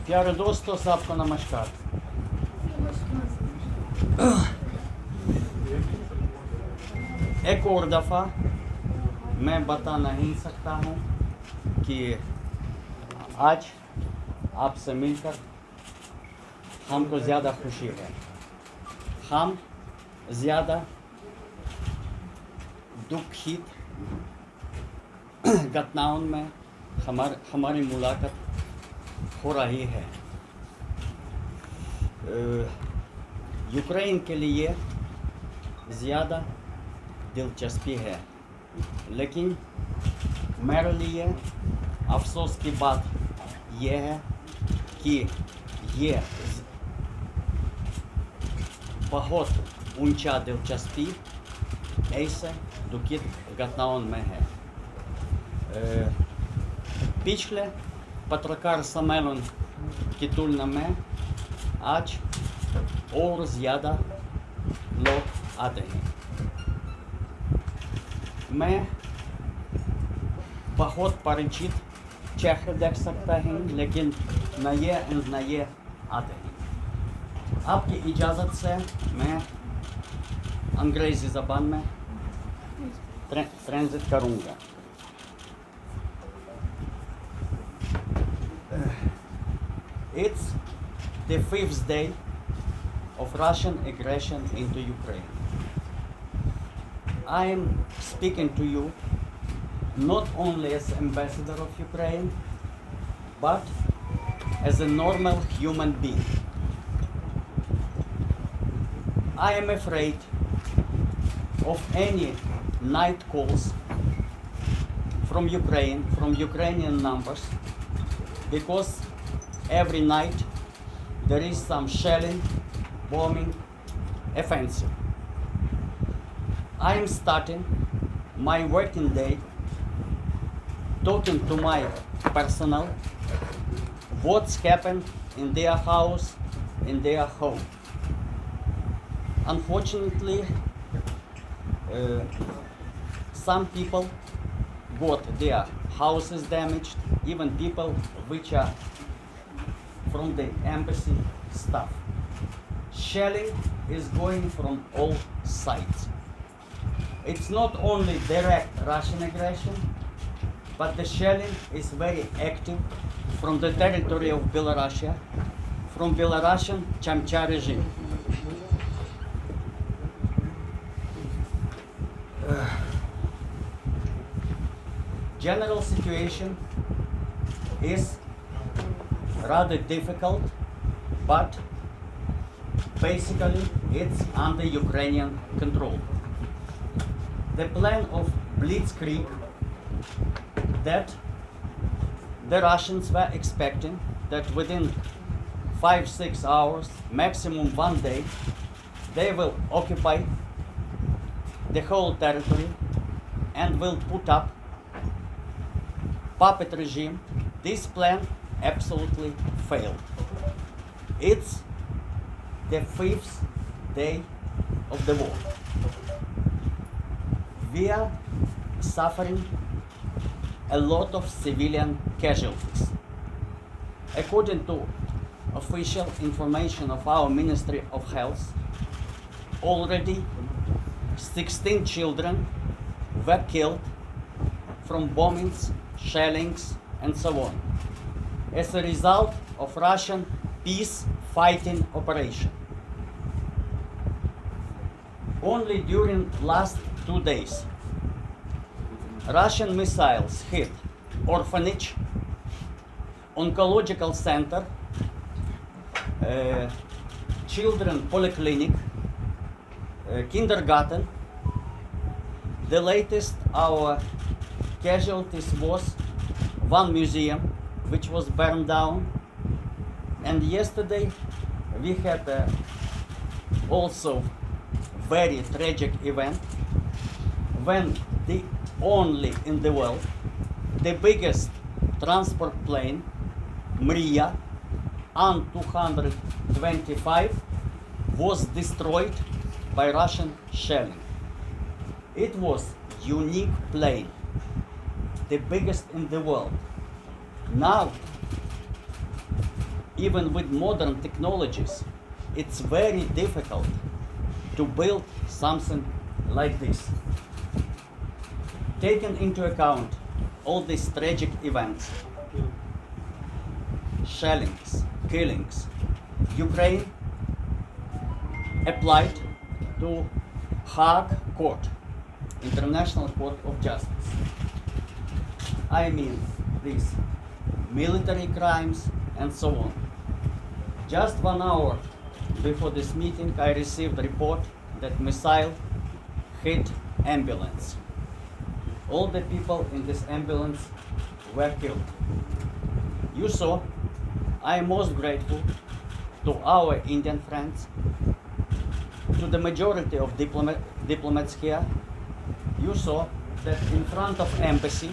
प्यारे दोस्तों, सबको नमस्कार। एक और दफ़ा मैं बता नहीं सकता हूँ कि आज आपसे मिलकर हमको ज़्यादा खुशी है। हम ज़्यादा दुखित घटनाओं में हमारी मुलाकात हो रही है। यूक्रेन के लिए ज़्यादा दिलचस्पी है, लेकिन मेरे लिए अफसोस की बात यह है कि ये बहुत ऊंचा दिलचस्पी ऐसे दुखित घटनाओं में है। पिछले पत्रकार सम्मेलन की तुलना में आज और ज़्यादा लोग आते हैं। मैं बहुत परिचित चेहरे देख सकता हूँ, लेकिन न ये आते हैं। आपकी इजाज़त से मैं अंग्रेज़ी ज़बान में ट्रांसलेट करूँगा। It's the 5th day of Russian aggression into Ukraine. I am speaking to you not only as ambassador of Ukraine, but as a normal human being. I am afraid of any night calls from Ukraine, from Ukrainian numbers, because every night there is some shelling, bombing, offensive. I am starting my working day talking to my personnel what's happened in their house, in their home. Unfortunately, some people got their houses damaged, even people which are from the embassy staff. Shelling is going from all sides. It's not only direct Russian aggression, but the shelling is very active from the territory of Belarus, from Belarusian Chamcha regime. General situation is rather difficult, but basically it's under Ukrainian control. The plan of Blitzkrieg that the Russians were expecting that within 5-6 hours, maximum 1 day, they will occupy the whole territory and will put up puppet regime. This plan absolutely failed. It's the 5th day of the war. We are suffering a lot of civilian casualties. According to official information of our Ministry of Health, already 16 children were killed from bombings, shellings, and so on, as a result of Russian peace-fighting operation. Only during last 2 days, Russian missiles hit orphanage, oncological center, children polyclinic, kindergarten. The latest our casualties was one museum which was burned down, and yesterday we had also very tragic event when the only in the world, the biggest transport plane, Mria An-225, was destroyed by Russian shelling. It was unique plane, the biggest in the world. Now even with modern technologies, it's very difficult to build something like this. Taking into account all these tragic events, shellings, killings, Ukraine applied to Hague Court, International Court of Justice. I mean these military crimes and so on. Just 1 hour before this meeting, I received a report that missile hit ambulance. All the people in this ambulance were killed. You saw, I am most grateful to our Indian friends, to the majority of diplomats here. You saw that in front of embassy,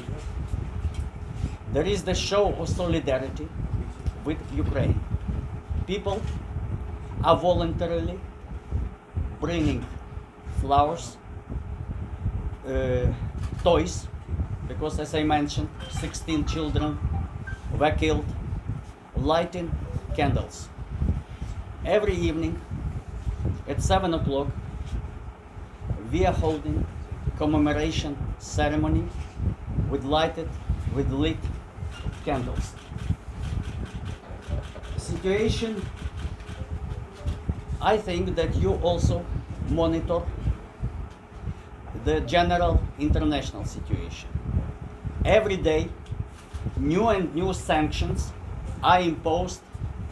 there is the show of solidarity with Ukraine. People are voluntarily bringing flowers, toys, because as I mentioned, 16 children were killed, lighting candles. Every evening at 7 o'clock, we are holding commemoration ceremony with lit candles. Situation, I think that you also monitor the general international situation. Every day, new and new sanctions are imposed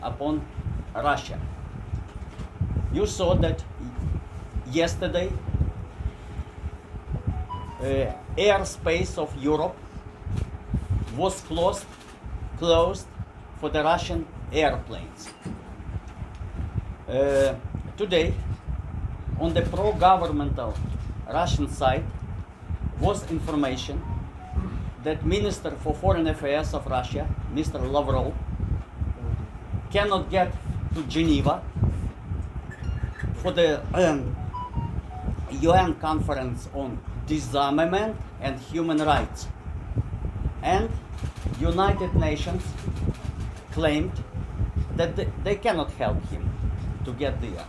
upon Russia. You saw that yesterday, airspace of Europe was closed for the Russian airplanes. Today, on the pro-governmental Russian side, was information that Minister for Foreign Affairs of Russia, Mr. Lavrov, cannot get to Geneva for the UN conference on disarmament and human rights. And United Nations claimed that they cannot help him to get there.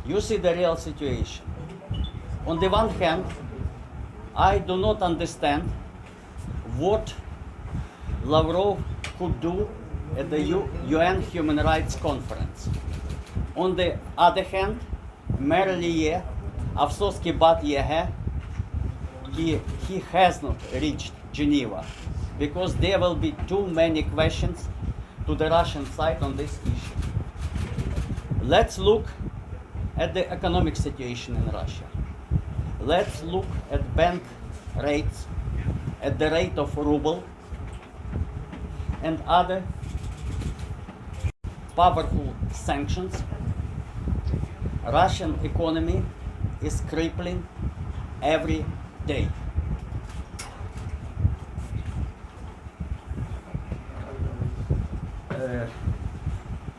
You see the real situation. On the one hand, I do not understand what Lavrov could do at the UN Human Rights Conference. On the other hand, मेरे लिए अफसोस की बात यह है कि he has not reached Geneva because there will be too many questions to the Russian side on this issue. Let's look at the economic situation in Russia. Let's look at bank rates, at the rate of ruble and other powerful sanctions. Russian economy is crippling every day.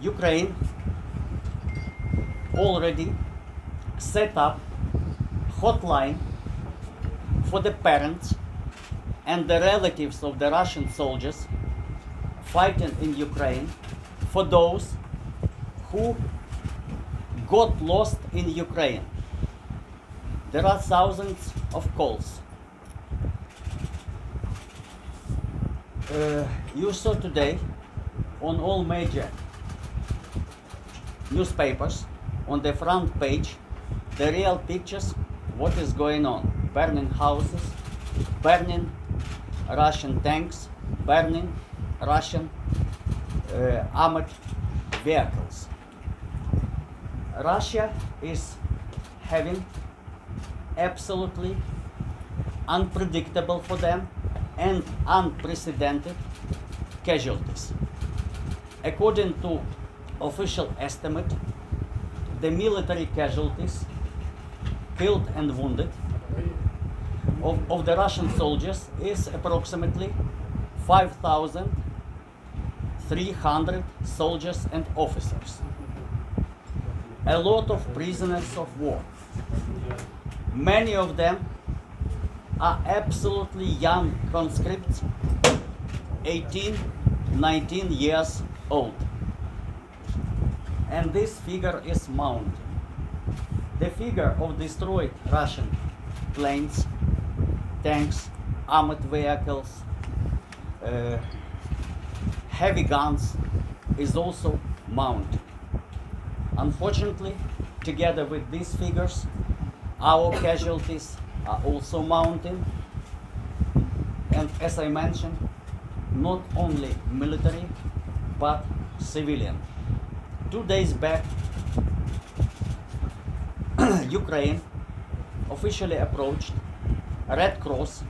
Ukraine already set up hotline for the parents and the relatives of the Russian soldiers fighting in Ukraine, for those who got lost in Ukraine. There are thousands of calls. You saw today on all major newspapers on the front page the real pictures what is going on. Burning houses, burning Russian tanks, burning Russian armored vehicles. Russia is having absolutely unpredictable for them and unprecedented casualties. According to official estimate, the military casualties killed and wounded of the Russian soldiers is approximately 5,300 soldiers and officers. A lot of prisoners of war. Many of them are absolutely young conscripts, 18, 19 years old. and this figure is mounting. The figure of destroyed Russian planes, tanks, armored vehicles, heavy guns is also mounting. Unfortunately, together with these figures, our casualties are also mounting. And as I mentioned, not only military, but civilian. 2 days back, Ukraine officially approached Red Cross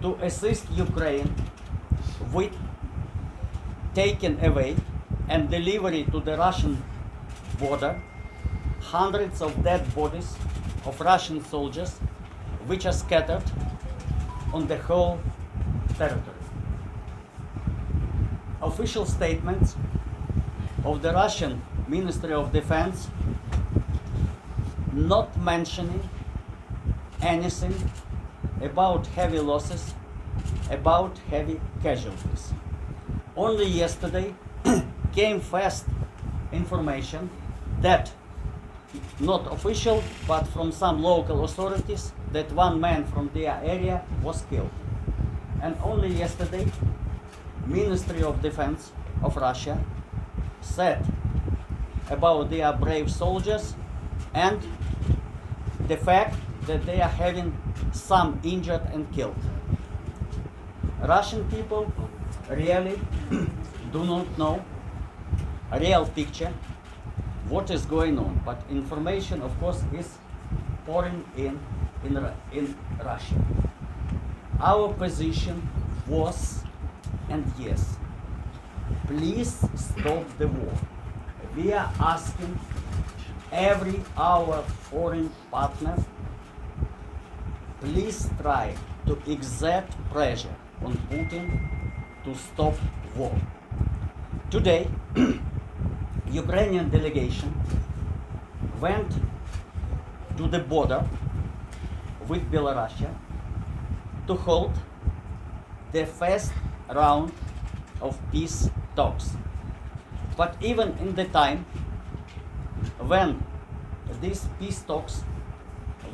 to assist Ukraine with taking away and delivery to the Russian border hundreds of dead bodies of Russian soldiers which are scattered on the whole territory. Official statements of the Russian Ministry of Defense not mentioning anything about heavy losses, about heavy casualties. Only yesterday came fast information that, not official, but from some local authorities, that one man from their area was killed. And only yesterday, Ministry of Defense of Russia said about their brave soldiers and the fact that they are having some injured and killed. Russian people really do not know a real picture what is going on, but information, of course, is pouring in Russia. Our position was, and yes, please stop the war. We are asking every our foreign partner, please try to exert pressure on Putin to stop war. Today, Ukrainian delegation went to the border with Belarus to hold the first round of peace talks. But even in the time when these peace talks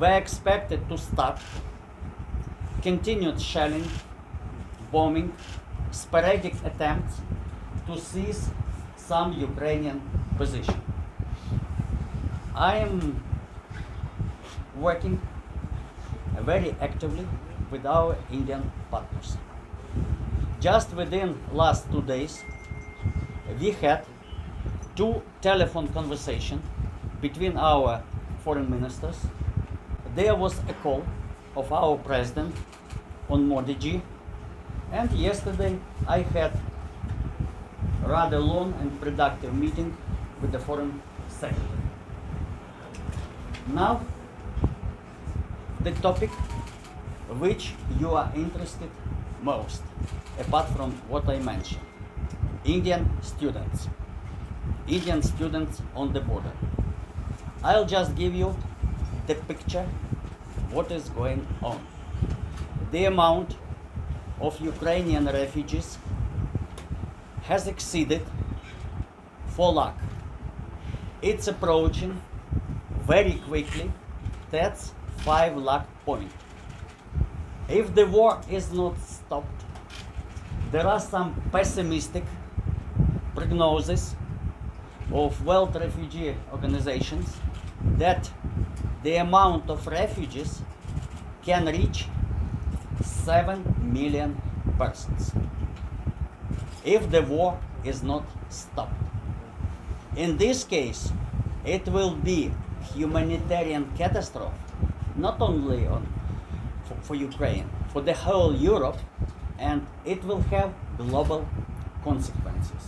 were expected to start, continued shelling, bombing, sporadic attempts to seize some Ukrainian position. I am working very actively with our Indian partners. Just within last 2 days, we had 2 telephone conversations between our foreign ministers. There was a call of our president on Modi ji, and yesterday I had a rather long and productive meeting with the foreign secretary. Now, the topic which you are interested most, apart from what I mentioned, Indian students on the border. I'll just give you the picture what is going on. The amount of Ukrainian refugees has exceeded 4 lakh. It's approaching very quickly, that's 5 lakh point. If the war is not stopped, there are some pessimistic prognoses of World Refugee Organizations that the amount of refugees can reach 7 million persons if the war is not stopped. In this case, it will be humanitarian catastrophe, not only for Ukraine, for the whole Europe, and it will have global consequences.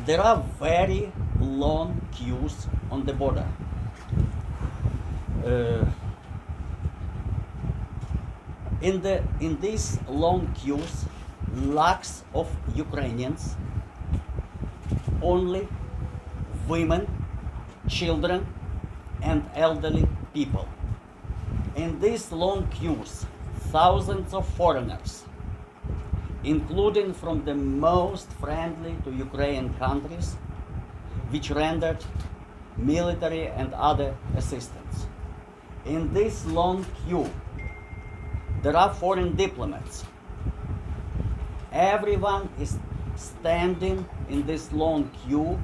There are very long queues on the border. In these long queues, lakhs of Ukrainians, only women, children, and elderly people. In these long queues, thousands of foreigners including from the most friendly to Ukraine countries, which rendered military and other assistance. In this long queue, there are foreign diplomats. Everyone is standing in this long queue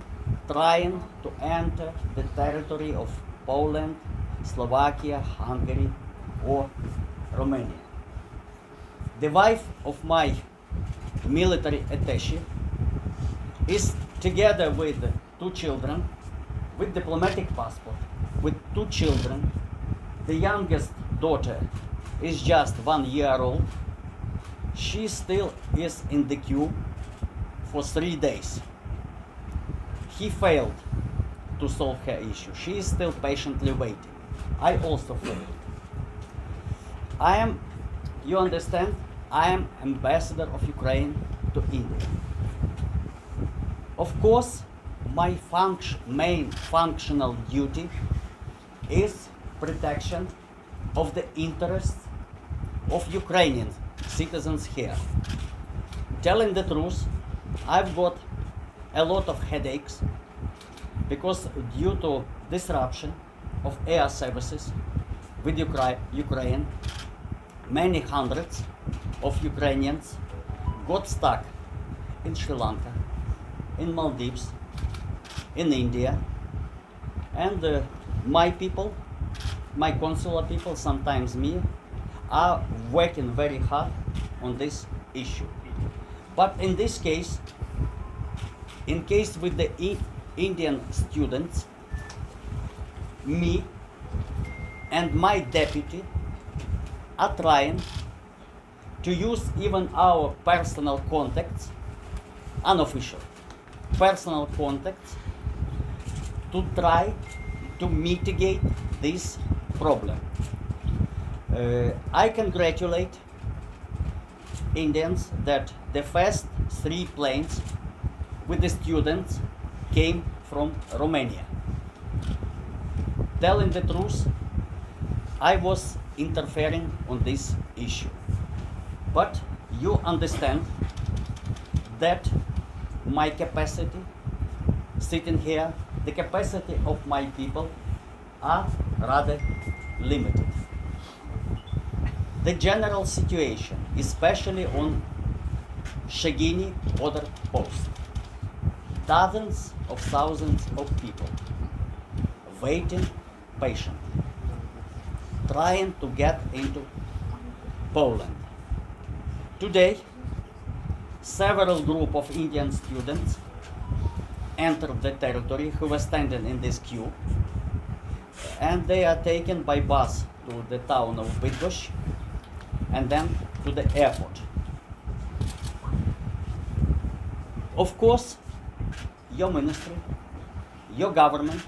trying to enter the territory of Poland, Slovakia, Hungary, or Romania. The wife of my military attaché is together with 2 children, with diplomatic passport, with 2 children. The youngest daughter is just 1 year old. She still is in the queue for 3 days. He failed to solve her issue. She is still patiently waiting. I also failed. You understand, I am ambassador of Ukraine to India. Of course, my main functional duty is protection of the interests of Ukrainian citizens here. Telling the truth, I've got a lot of headaches because due to disruption of air services with Ukraine, many hundreds of Ukrainians got stuck in Sri Lanka, in Maldives, in India, and my people, my consular people, sometimes me, are working very hard on this issue. But in this case, in case with the Indian students, me and my deputy are trying to use even our personal contacts, unofficial personal contacts, to try to mitigate this problem. I congratulate Indians that the first 3 planes with the students came from Romania. Telling the truth, I was interfering on this issue. But you understand that my capacity sitting here, the capacity of my people are rather limited. The general situation, especially on Shegini border post, dozens of thousands of people waiting patiently, trying to get into Poland. Today, several groups of Indian students entered the territory who were standing in this queue, and they are taken by bus to the town of Bydgoszcz and then to the airport. Of course, your ministry, your government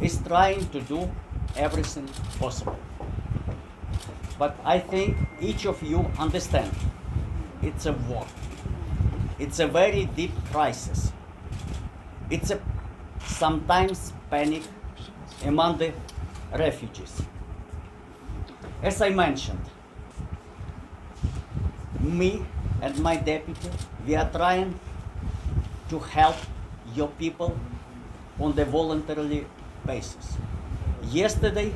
is trying to do everything possible. But I think each of you understand it's a war. It's a very deep crisis. It's a sometimes panic among the refugees. As I mentioned, me and my deputy, we are trying to help your people on the voluntary basis. Yesterday,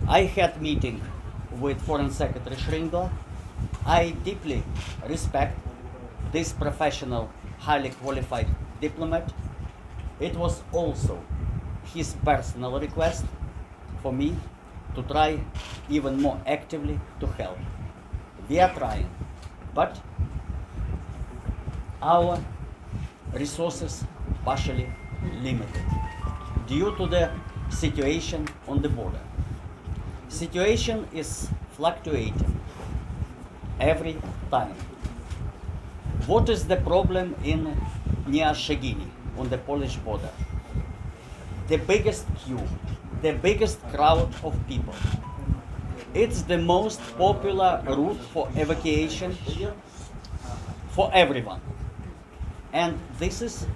I had meeting with Foreign Secretary Shringla. I deeply respect this professional, highly qualified diplomat. It was also his personal request for me to try even more actively to help. We are trying, but our resources partially limited due to the situation on the border. Situation is fluctuating every time. What is the problem in near Shegini on the Polish border? The biggest queue, the biggest crowd of people. It's the most popular route for evacuation for everyone. And this is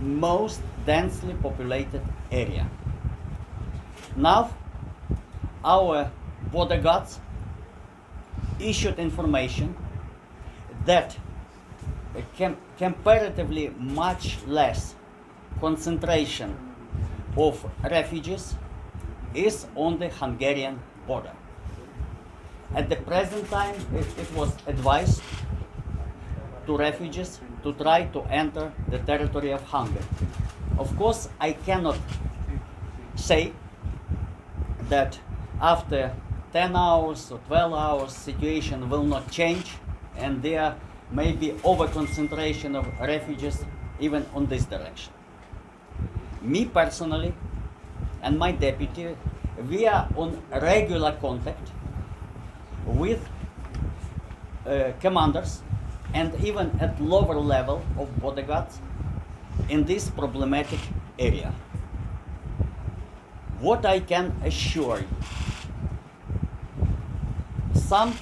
most densely populated area. Now, our border guards issued information that comparatively much less concentration of refugees is on the Hungarian border. At the present time, it was advised to refugees to try to enter the territory of Hungary. Of course, I cannot say that after 10 hours or 12 hours situation will not change and there may be over-concentration of refugees even on this direction. Me personally and my deputy, we are on regular contact with commanders and even at lower level of bodyguards in this problematic area. What I can assure you, some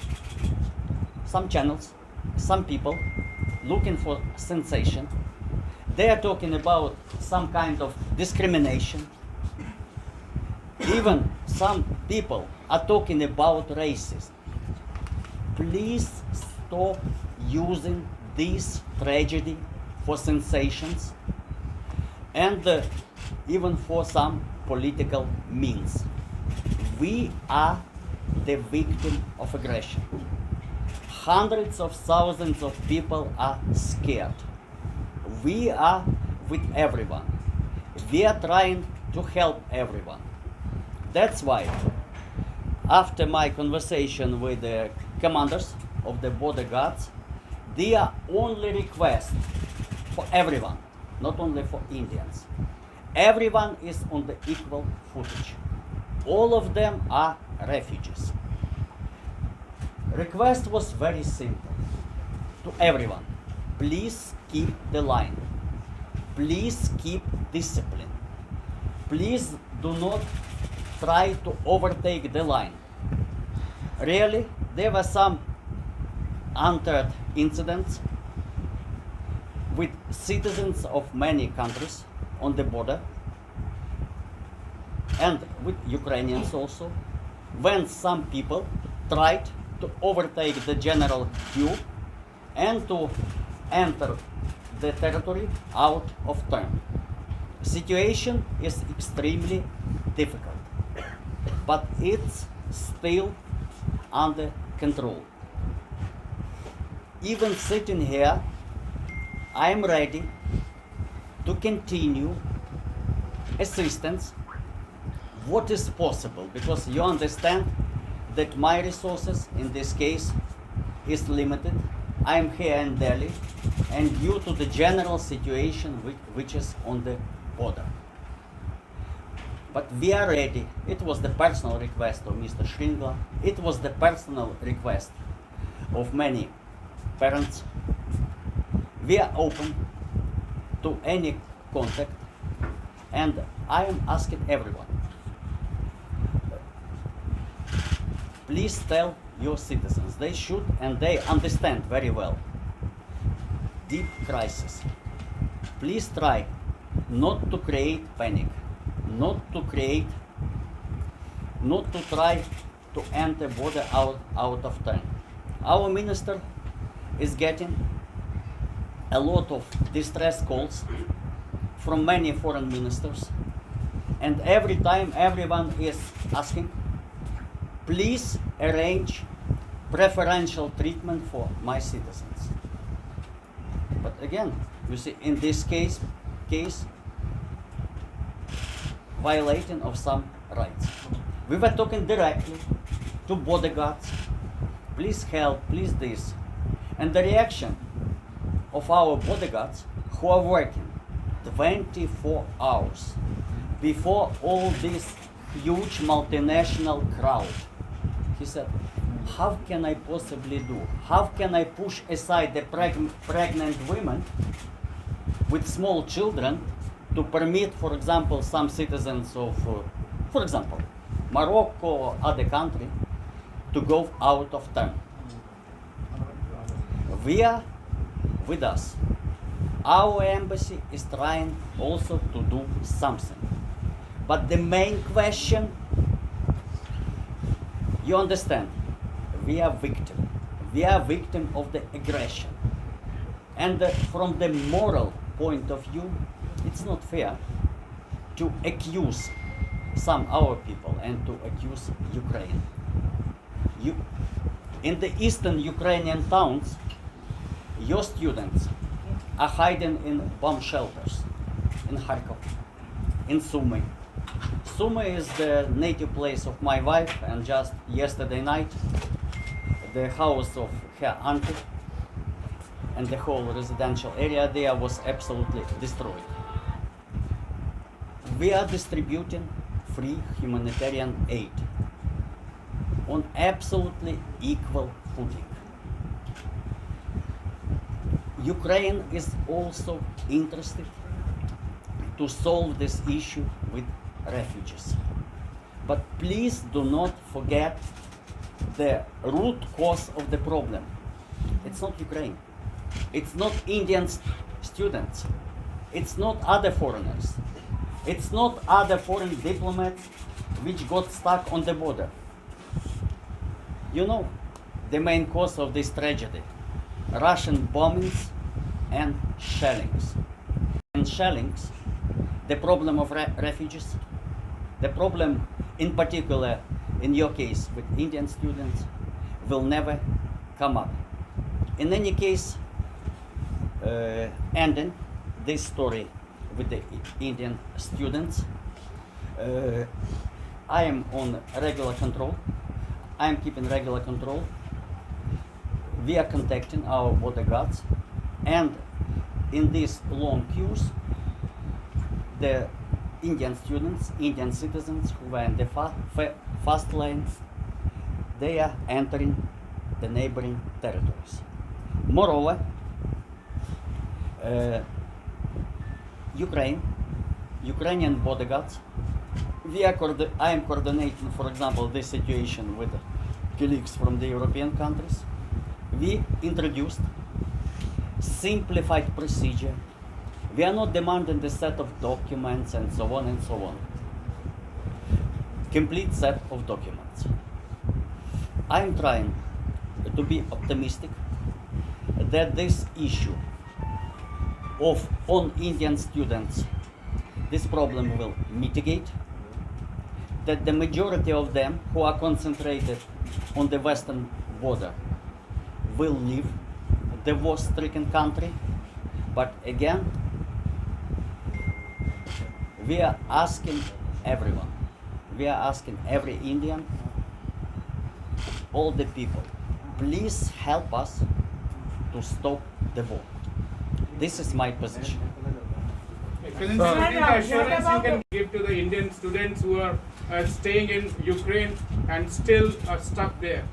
channels, some people looking for sensation, they are talking about some kind of discrimination. Even some people are talking about racism. Please stop using this tragedy for sensations and even for some political means. We are the victim of aggression. Hundreds of thousands of people are scared. We are with everyone. We are trying to help everyone. That's why, after my conversation with the commanders of the border guards, their only request for everyone, not only for Indians, everyone is on the equal footage. All of them are refugees. Request was very simple to everyone. Please keep the line. Please keep discipline. Please do not try to overtake the line. Really, there were some untoward incidents with citizens of many countries on the border and with Ukrainians also, when some people tried to overtake the general queue and to enter the territory out of turn. Situation is extremely difficult, but it's still under control. Even sitting here, I am ready to continue assistance what is possible, because you understand that my resources in this case is limited. I am here in Delhi and due to the general situation which is on the border. But we are ready. It was the personal request of Mr. Shringla. It was the personal request of many parents. We are open to any contact, and I am asking everyone, please tell your citizens, they should and they understand very well deep crisis. Please try not to create panic, not to try to enter border out of turn. Our minister is getting a lot of distress calls from many foreign ministers, and every time everyone is asking, please arrange preferential treatment for my citizens. But again, you see, in this case violating of some rights. We were talking directly to bodyguards, please help, please this. And the reaction of our bodyguards who are working 24 hours before all this huge multinational crowd. He said, how can I possibly do? How can I push aside the pregnant women with small children to permit, for example, some citizens of, for example, Morocco or other country to go out of turn? We are with us. Our embassy is trying also to do something. But the main question, you understand, we are victim. We are victim of the aggression. And from the moral point of view, it's not fair to accuse some our people and to accuse Ukraine. In the eastern Ukrainian towns, your students are hiding in bomb shelters in Kharkov, in Sumy. Sumy is the native place of my wife, and just yesterday night, the house of her auntie and the whole residential area there was absolutely destroyed. We are distributing free humanitarian aid on absolutely equal footing. Ukraine is also interested to solve this issue with refugees. But please do not forget the root cause of the problem. It's not Ukraine. It's not Indian students. It's not other foreigners. It's not other foreign diplomats which got stuck on the border. You know the main cause of this tragedy: Russian bombings and shellings. And shellings, the problem of refugees, the problem in particular in your case with Indian students, will never come up. In any case, ending this story with the Indian students, I am on regular control. I am keeping regular control. We are contacting our border guards, and in these long queues, the Indian students, Indian citizens who were in the fast lane, they are entering the neighboring territories. Moreover, Ukrainian border guards, I am coordinating, for example, this situation with colleagues from the European countries. We introduced simplified procedure. We are not demanding the set of documents and so on and so on. Complete set of documents. I am trying to be optimistic that this issue of on Indian students, this problem will mitigate, that the majority of them who are concentrated on the western border will leave the war-stricken country. But again, we are asking everyone, we are asking every Indian, all the people, please help us to stop the war. This is my position. Excellency, what is the assurance you can give to the Indian students who are staying in Ukraine and still are stuck there?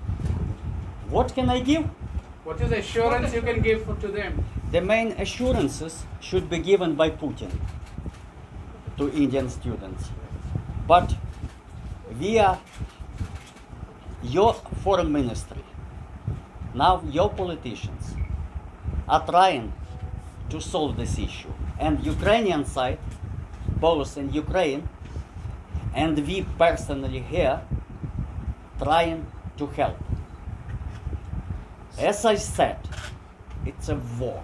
What can I give? What is the assurance you can give to them? The main assurances should be given by Putin to Indian students. But via your foreign ministry, now your politicians are trying to solve this issue. And Ukrainian side, both in Ukraine and we personally here, trying to help. As I said, it's a war.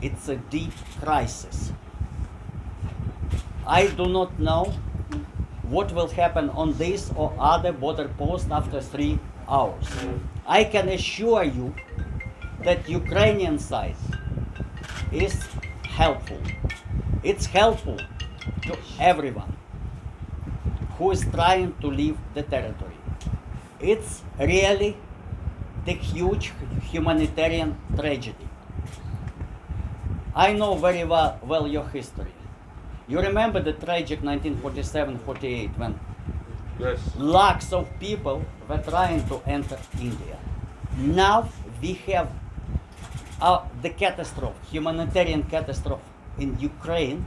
It's a deep crisis. I do not know what will happen on this or other border post after 3 hours. I can assure you that Ukrainian side is helpful. It's helpful to everyone who is trying to leave the territory. It's really the huge humanitarian tragedy. I know very well your history. You remember the tragic 1947-48 when lakhs of people were trying to enter India. Now we have the catastrophe, humanitarian catastrophe in Ukraine.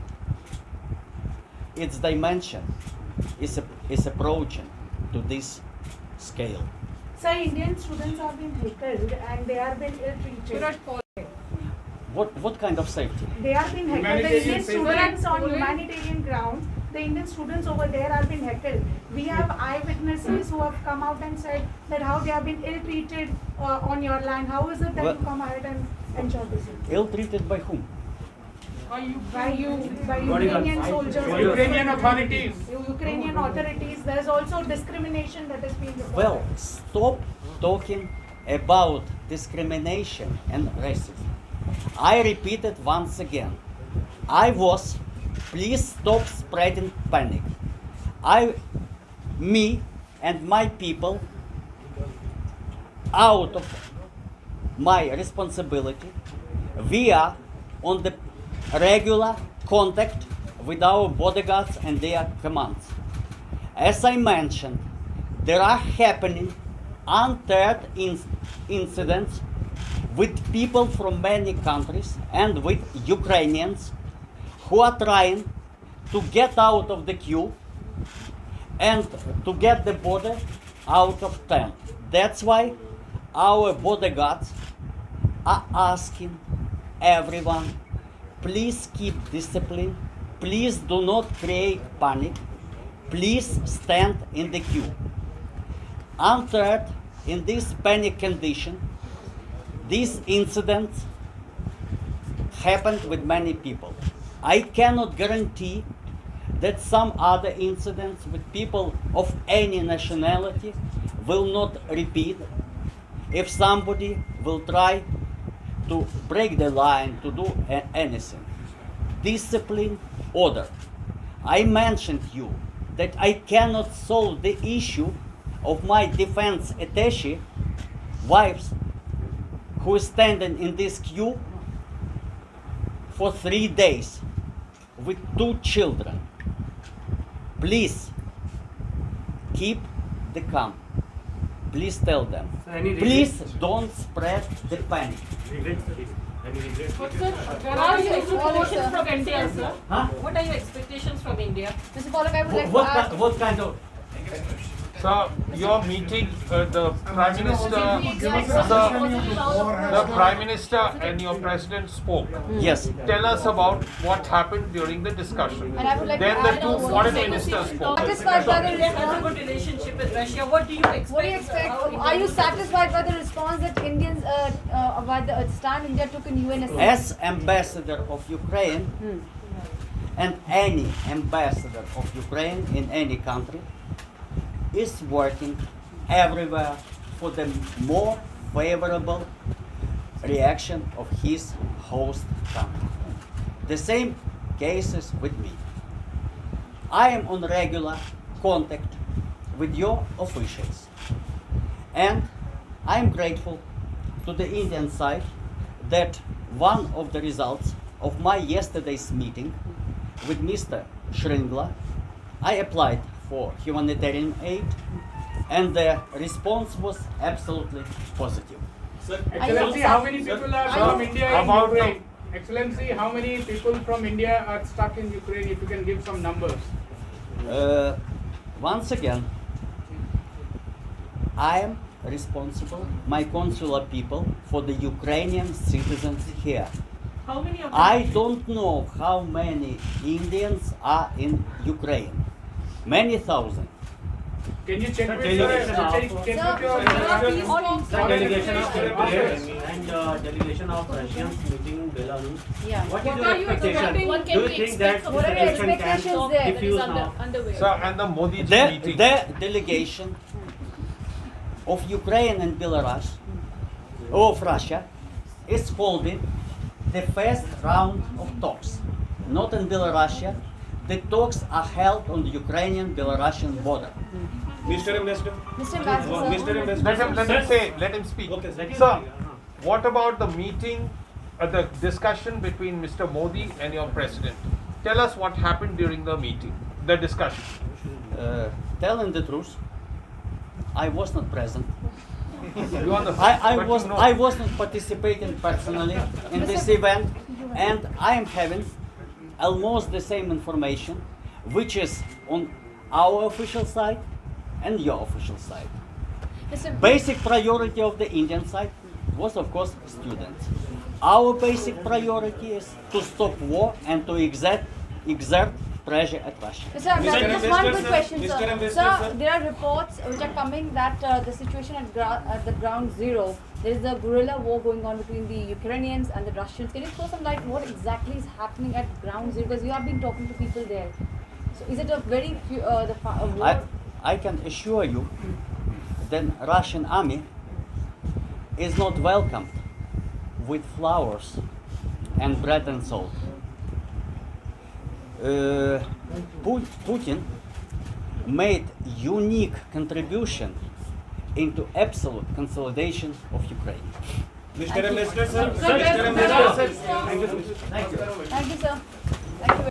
Its dimension is approaching to this scale. Sir, Indian students have been heckled and they are being ill-treated. What kind of safety? They are being heckled. The Indian students on humanitarian grounds, the Indian students over there are being heckled. We have eyewitnesses who have come out and said that how they have been ill-treated on your land. How is it that you come ahead and ensure this? Ill-treated by whom? By Ukrainian soldiers. Ukrainian authorities. Ukrainian authorities. There's also discrimination that is being reported. Well, stop talking about discrimination and racism. I repeat it once again. Please stop spreading panic. Me and my people, out of my responsibility, we are on the regular contact with our bodyguards and their commands. As I mentioned, there are happening untold incidents with people from many countries and with Ukrainians who are trying to get out of the queue and to get the border out of town. That's why our bodyguards are asking everyone, please keep discipline, please do not create panic, please stand in the queue. Unthird, in this panic condition, these incidents happened with many people. I cannot guarantee that some other incidents with people of any nationality will not repeat if somebody will try to break the line, to do anything. Discipline, order. I mentioned you that I cannot solve the issue of my defense attaché wives who is standing in this queue for 3 days with 2 children. Please keep the calm. Please tell them. Please don't spread the panic. But sir, where are your expectations from India, sir? Huh? What are your expectations from India? Mr. Pollock, I would like to ask. What kind of? So your meeting, the Prime Minister, the Prime Minister and your President spoke. Yes. Tell us about what happened during the discussion. And I would like Then to the add two also- foreign ministers spoke. Satisfied by the India has a response? good relationship with Russia. What do you expect? What do you expect? How India Are you will- satisfied by the response that Indians, by the stand India took in UNSC? As ambassador of Ukraine and any ambassador of Ukraine in any country is working everywhere for the more favorable reaction of his host country. The same cases with me. I am on regular contact with your officials, and I am grateful to the Indian side that one of the results of my yesterday's meeting with Mr. Shringla, I applied for humanitarian aid, and the response was absolutely positive. Excellency, how many people are from India in About the- Ukraine? Excellency, how many people from India are stuck in Ukraine? If you can give some numbers. Once again, I am responsible, my consular people, for the Ukrainian citizens here. How many of them? I don't know how many Indians are in Ukraine. Many thousand. Can you check with your Delegation of Belarus and delegation of Russians meeting Belarus. Yeah. What is What your are you expectation? expecting? Do you think that What are your this election expectations can there? diffuse now? underway. So and the Modi The meeting. delegation of Ukraine and Belarus, of Russia, is holding the first round of talks. Not in Belarus. The talks are held on the Ukrainian-Belarusian border. Mr. Ambassador. Mr. Ambassador, sir. Let him speak. Okay, let him Sir, speak. what about the meeting, the discussion between Mr. Modi and your president? Tell us what happened during the meeting, the discussion. Telling the truth, I was not present. You are the I was not participating personally in this event, and I am having almost the same information, which is on our official side and your official side. Mr. Basic priority of the Indian side was, of course, students. Our basic priority is to stop war and to exert pressure at Russia. Mr. Ambassador, just one quick question, Mr. sir. Ambassador, Sir, there are reports which are coming that the situation at the ground zero there is a guerrilla war going on between the Ukrainians and the Russians. Can you throw some light what exactly is happening at ground zero? Because you have been talking to people there. So is it a very a war? I can assure you that Russian army is not welcomed with flowers and bread and salt. Putin made unique contribution into absolute consolidation of Ukraine. Thank you, sir. Thank you.